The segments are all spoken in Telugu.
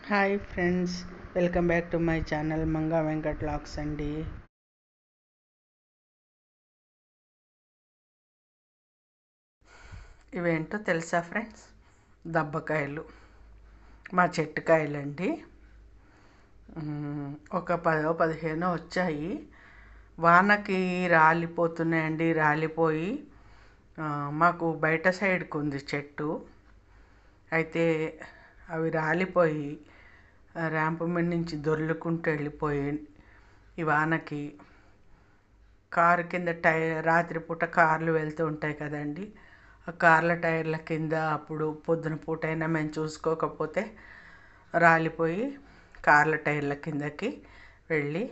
Hi friends, welcome back to my channel Manga Venkat vlogs అండి. ఇవేంటో తెలుసా ఫ్రెండ్స్? దబ్బకాయలు, మా చెట్టు కాయలండి. ఒక 10-15 వచ్చాయి. వానకి రాలిపోతున్నాయండి. రాలిపోయి మాకు బయట సైడ్కి ఉంది చెట్టు. అయితే అవి రాలిపోయి ర్యాంపు మీద నుంచి దొర్లుకుంటూ వెళ్ళిపోయి ఈ వానకి కారు కింద రాత్రిపూట కార్లు వెళ్తూ ఉంటాయి కదండి. ఆ కార్ల టైర్ల కింద అప్పుడు పొద్దున పూట అయినా మేము చూసుకోకపోతే రాలిపోయి కార్ల టైర్ల కిందకి వెళ్ళి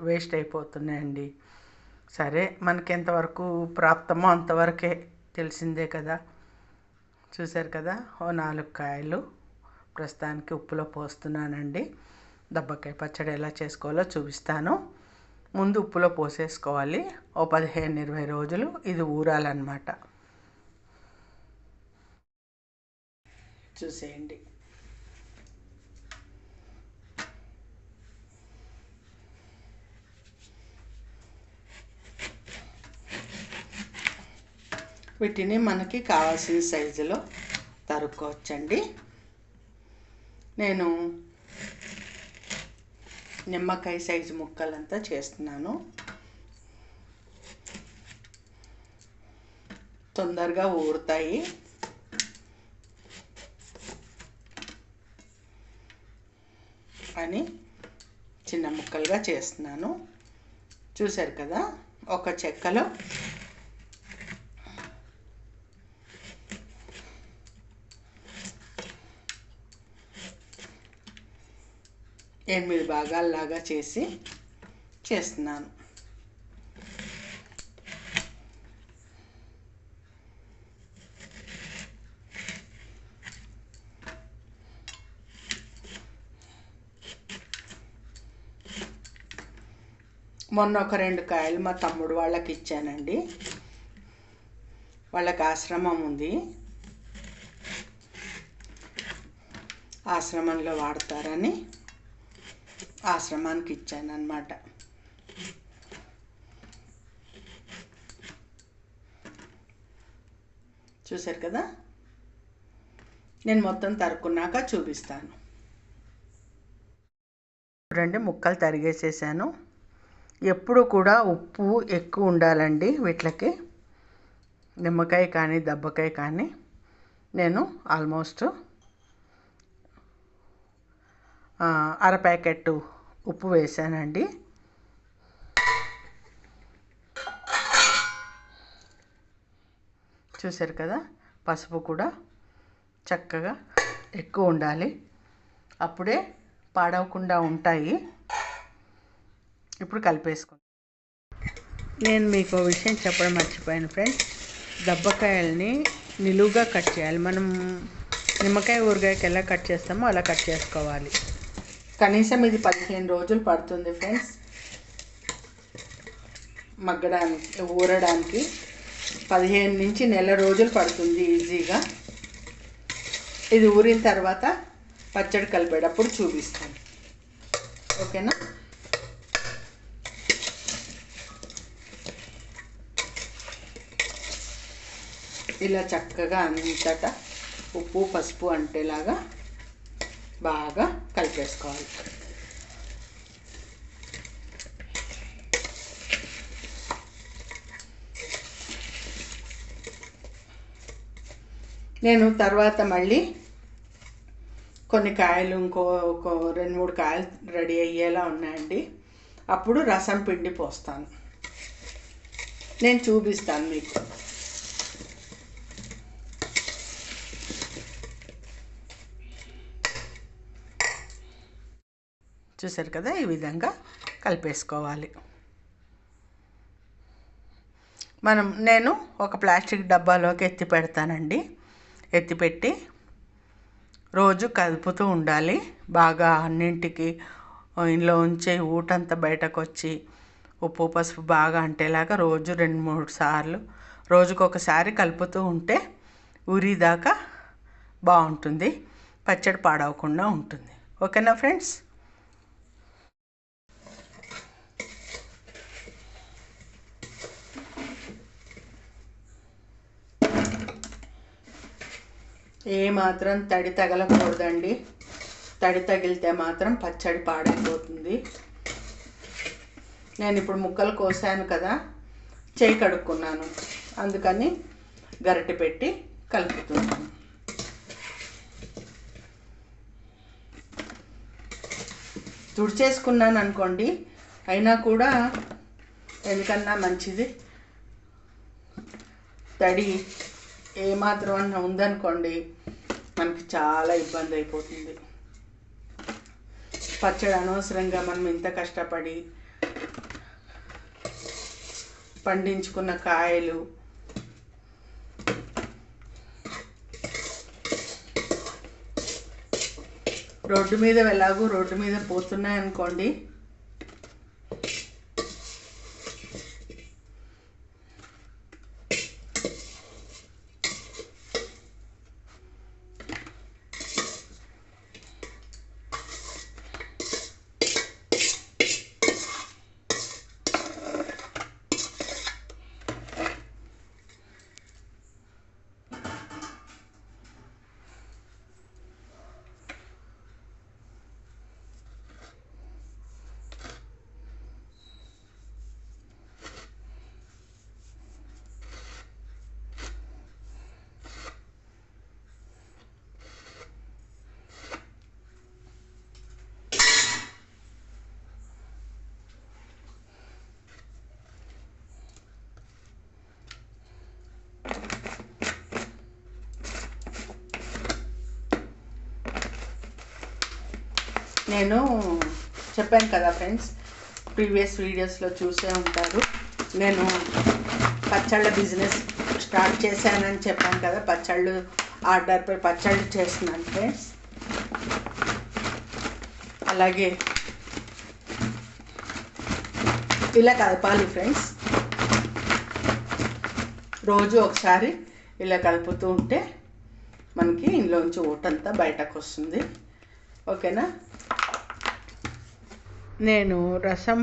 వేస్ట్ అయిపోతున్నాయండి. సరే, మనకి ఎంతవరకు ప్రాప్తమో అంతవరకే, తెలిసిందే కదా. చూశారు కదా, 4 కాయలు ప్రస్తుతానికి ఉప్పులో పోస్తున్నానండి. దబ్బకాయ పచ్చడి ఎలా చేసుకోవాలో చూపిస్తాను. ముందు ఉప్పులో పోసేసుకోవాలి. 15-20 రోజులు ఇది ఊరాలన్నమాట. చూసేయండి. వీటిని మనకి కావాల్సిన సైజులో తరుక్కోవచ్చండి. నేను నిమ్మకాయ సైజు ముక్కలంతా చేస్తున్నాను. తొందరగా ఊరుతాయి. అని చిన్న ముక్కలుగా చేస్తున్నాను. చూశారు కదా, ఒక చెక్కలో 8 భాగాల్లాగా చేస్తున్నాను. మొన్న ఒక 2 కాయలు మా తమ్ముడు వాళ్ళకి ఇచ్చానండి. వాళ్ళకి ఆశ్రమం ఉంది, ఆశ్రమంలో వాడతారని ఆశ్రమానికి ఇచ్చానన్నమాట. చూశారు కదా, నేను మొత్తం తరుక్కున్నాక చూపిస్తాను. చూడండి, ముక్కలు తరిగేసేసాను. ఎప్పుడు కూడా ఉప్పు ఎక్కువ ఉండాలండి వీటికి. నిమ్మకాయ కానీ దబ్బకాయ కానీ నేను ఆల్మోస్ట్ 1/2 ప్యాకెట్ ఉప్పు వేసానండి. చూశారు కదా, పసుపు కూడా చక్కగా ఎక్కువ ఉండాలి, అప్పుడే పాడవకుండా ఉంటాయి. ఇప్పుడు కలిపేసుకుంటాం. నేను మీకు విషయం చెప్పడం మర్చిపోయాను ఫ్రెండ్స్. దబ్బకాయల్ని నిలువుగా కట్ చేయాలి. మనం నిమ్మకాయ ఊరగాయకి ఎలా కట్ చేస్తామో అలా కట్ చేసుకోవాలి. కనీసం ఇది 15 రోజులు పడుతుంది ఫ్రెండ్స్ మగ్గడానికి, ఊరడానికి. 15 నుంచి నెల రోజులు పడుతుంది ఈజీగా. ఇది ఊరిన తర్వాత పచ్చడి కలిపేటప్పుడు చూపిస్తాను, ఓకేనా? ఇలా చక్కగా అంతటా ఉప్పు పసుపు అంటేలాగా బాగా కలిపేసుకోవాలి. నేను తర్వాత మళ్ళీ కొన్ని కాయలు, ఇంకో 2-3 కాయలు రెడీ అయ్యేలా ఉన్నాయండి. అప్పుడు రసం పిండి పోస్తాను, నేను చూపిస్తాను మీకు. చూశారు కదా, ఈ విధంగా కలిపేసుకోవాలి. నేను ఒక ప్లాస్టిక్ డబ్బాలోకి ఎత్తి పెడతానండి. ఎత్తిపెట్టి రోజు కదుపుతూ ఉండాలి. బాగా అన్నింటికి ఇంట్లో ఉంచే ఊటంతా బయటకు వచ్చి ఉప్పు పసుపు బాగా అంటేలాగా రోజు 2-3 సార్లు, రోజుకొకసారి కలుపుతూ ఉంటే ఊరిదాకా బాగుంటుంది. పచ్చడి పాడవకుండా ఉంటుంది. ఓకేనా ఫ్రెండ్స్? ఏమాత్రం తడి తగలకూడదండి. తడి తగిలితే మాత్రం పచ్చడి పాడైపోతుంది. నేను ఇప్పుడు ముక్కలు కోసాను కదా, చేయి కడుక్కున్నాను, అందుకని గరిటె పెట్టి కలుపుతున్నాను. తుడిచేసుకున్నాను అనుకోండి, అయినా కూడా ఎందుకన్నా మంచిది. తడి ఏమాత్రం అన్న ఉందనుకోండి మనకి చాలా ఇబ్బంది అయిపోతుంది. పచ్చడి అనవసరంగా మనం ఇంత కష్టపడి పండించుకున్న కాయలు రోడ్డు మీద ఎలాగో రోడ్డు మీద పోతున్నాయి అనుకోండి, నేను చెప్పాను కదా ఫ్రెండ్స్, ప్రీవియస్ వీడియోస్లో చూసే ఉంటారు, నేను పచ్చళ్ళ బిజినెస్ స్టార్ట్ చేశానని చెప్పాను కదా. పచ్చళ్ళు ఆర్డర్పై పచ్చళ్ళు చేస్తున్నాను ఫ్రెండ్స్. అలాగే ఇలా కలపాలి ఫ్రెండ్స్, రోజు ఒకసారి ఇలా కలుపుతూ ఉంటే మనకి ఇందులోంచి ఊటంతా బయటకు వస్తుంది. ఓకేనా? నేను రసం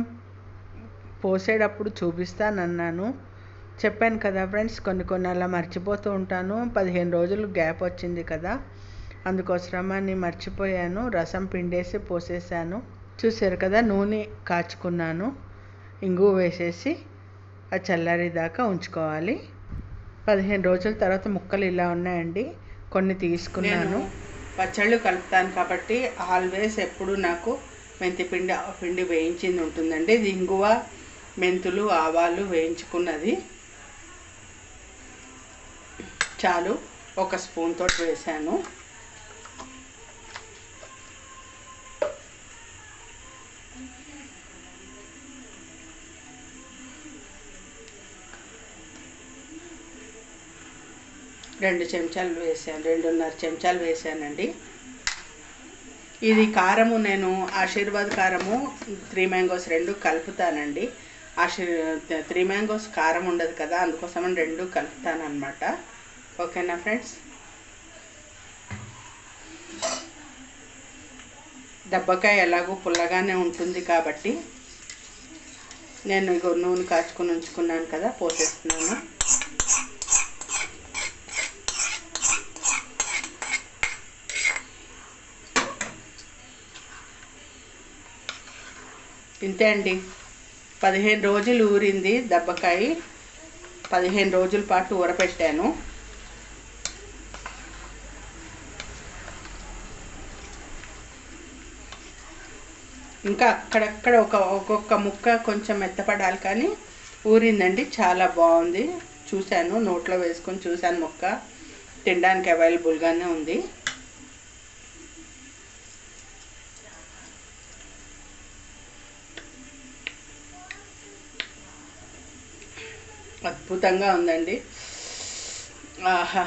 పోసేటప్పుడు చూపిస్తానన్నాను, చెప్పాను కదా ఫ్రెండ్స్. కొన్ని అలా మర్చిపోతూ ఉంటాను. 15 రోజులు గ్యాప్ వచ్చింది కదా, అందుకోసమని మర్చిపోయాను. రసం పిండేసి పోసేసాను. చూసారు కదా, నూనె కాచుకున్నాను, ఇంగువ వేసేసి అది చల్లారేదాకా ఉంచుకోవాలి. 15 రోజుల తర్వాత ముక్కలు ఇలా ఉన్నాయండి. కొన్ని తీసుకున్నాను. పచ్చళ్ళు కలుపుతాను కాబట్టి ఆల్వేస్ ఎప్పుడు నాకు మెంతి పిండి వేయించింది ఉంటుందండి. ఇది ఇంగువ, మెంతులు, ఆవాలు వేయించుకున్నది చాలు. 1 స్పూన్ తోటి వేసాను. రెండు చెంచాలు వేసాను, 2.5 చెంచాలు వేసానండి. ఇది కారము నేను ఆశీర్వాద్ కారము 3 మ్యాంగోస్ 2 కలుపుతానండి. 3 మ్యాంగోస్ కారం ఉండదు కదా, అందుకోసమని 2 కలుపుతాను అనమాట. ఓకేనా ఫ్రెండ్స్? దబ్బకాయ ఎలాగో పుల్లగానే ఉంటుంది కాబట్టి నేను ఇగో నూనె కాచుకొని ఉంచుకున్నాను కదా, పోసేస్తున్నాను. ఇంతే అండి. 15 రోజులు ఊరింది దబ్బకాయ. 15 రోజుల పాటు ఊరపెట్టాను. ఇంకా అక్కడక్కడ ఒక్కొక్క ముక్క కొంచెం మెత్తపడాలి, కానీ ఊరిందండి. చాలా బాగుంది. చూశాను, నోట్లో వేసుకొని చూశాను. ముక్క తినడానికి అవైలబుల్గానే ఉంది. అద్భుతంగా ఉందండి. ఆహా,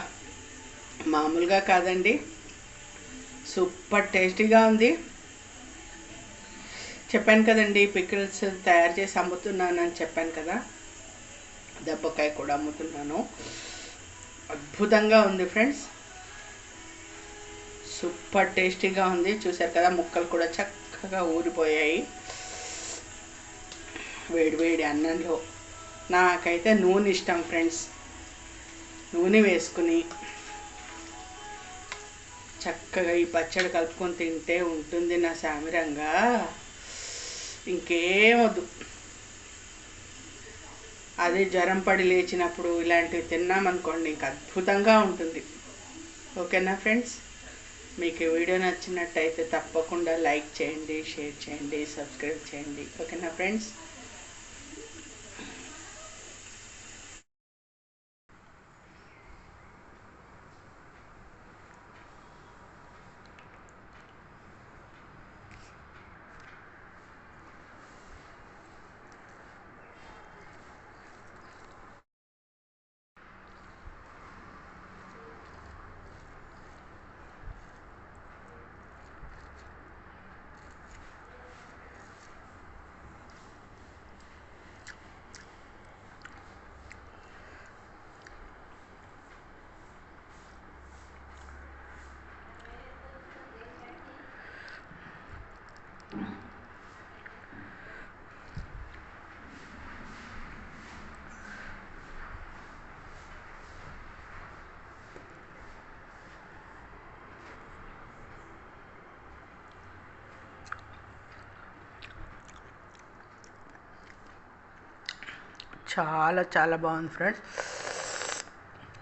మామూలుగా కాదండి, సూపర్ టేస్టీగా ఉంది. చెప్పాను కదండి, పికిల్స్ తయారు చేసి అమ్ముతున్నానని చెప్పాను కదా, దబ్బకాయ కూడా అమ్ముతున్నాను. అద్భుతంగా ఉంది ఫ్రెండ్స్, సూపర్ టేస్టీగా ఉంది. చూసారు కదా, ముక్కలు కూడా చక్కగా ఊరిపోయాయి వేడి వేడి అన్నంలో. నాకైతే నూనె ఇష్టం ఫ్రెండ్స్. నూనె వేసుకుని చక్కగా ఈ పచ్చడి కలుపుకొని తింటే ఉంటుంది నా సామిరంగా. ఇంకేమొద్దు. అదే జ్వరం పడి లేచినప్పుడు ఇలాంటివి తిన్నామనుకోండి, ఇంకా అద్భుతంగా ఉంటుంది. ఓకేనా ఫ్రెండ్స్? మీకు వీడియో నచ్చినట్టయితే తప్పకుండా లైక్ చేయండి, షేర్ చేయండి, సబ్స్క్రైబ్ చేయండి. ఓకేనా ఫ్రెండ్స్? చాలా చాలా బాగుంది ఫ్రెండ్స్.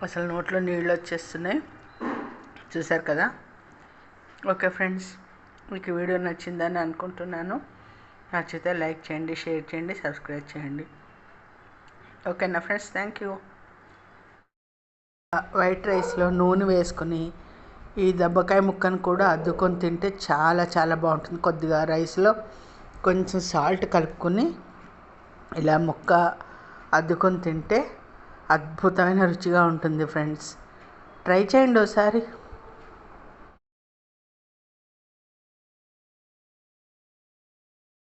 అసలు నోట్లో నీళ్ళు వచ్చేస్తున్నాయి. చూసారు కదా. ఓకే ఫ్రెండ్స్, మీకు వీడియో నచ్చిందని అనుకుంటున్నాను. నచ్చితే లైక్ చేయండి, షేర్ చేయండి, సబ్స్క్రైబ్ చేయండి. ఓకేనా ఫ్రెండ్స్? Thank you. వైట్ రైస్లో నూనె వేసుకొని ఈ దెబ్బకాయ ముక్కను కూడా అద్దుకొని తింటే చాలా చాలా బాగుంటుంది. కొద్దిగా రైస్లో కొంచెం సాల్ట్ కలుపుకొని ఇలా ముక్క అద్దుకొని తింటే అద్భుతమైన రుచిగా ఉంటుంది ఫ్రెండ్స్. ట్రై చేయండి ఒకసారి.